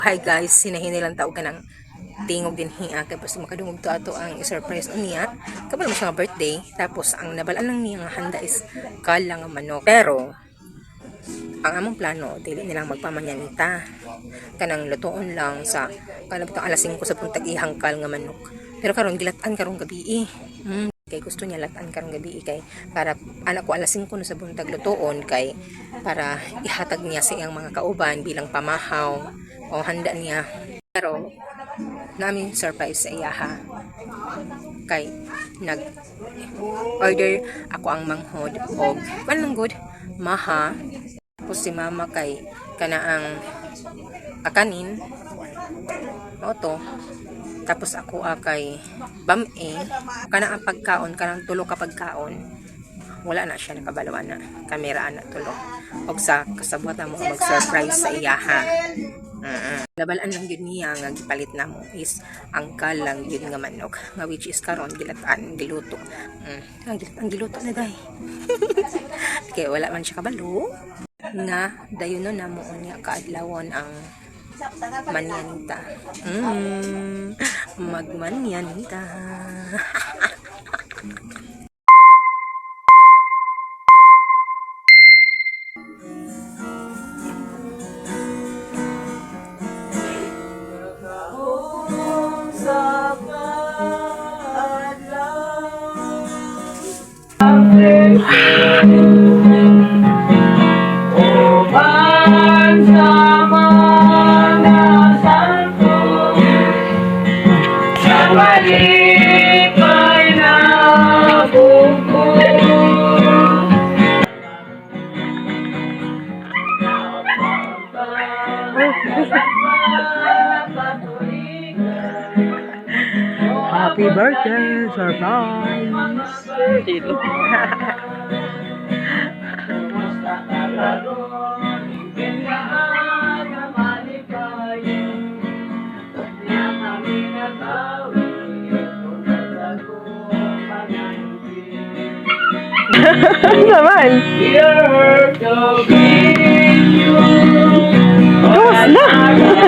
Hi guys, sinahin nilang tao ka ng tingog din hiya kay basta makadungog to ato ang surprise niya kabalo mo siya nga birthday tapos ang nabalaan lang niya nga handa is kala nga manok pero ang among plano dili nilang magpamanyanita kanang lutuon lang sa kanang alas 5 sa puntag ihangkal nga manok pero karon gilatan karong gabi kay gusto niya latan karong gabi kay para anak ko alas 5 no sa buntag lutuon kay para ihatag niya sa iyang mga kauban bilang pamahaw o handa niya pero namin surprise sa iyaha kay nag order ako ang manghod og manang good maha tapos si mama kay kanaang akanin oto tapos ako kay bam-e kana ang pagkaon kanang tulo ka pagkaon wala na siya nakabalawan na kamera na tulo og sa kasabot na mo mag-surprise sa iyaha labalaan lang yun niya nga gipalit na mo is angkal lang yun nga manok nga which is karon gilataan giluto ang giluto na day kaya wala man siya kabalo nga dayon na mo niya kaadlawon ang manyanita magmanyanita Happy birthday, surprise! Dito. Naman! Gawas na!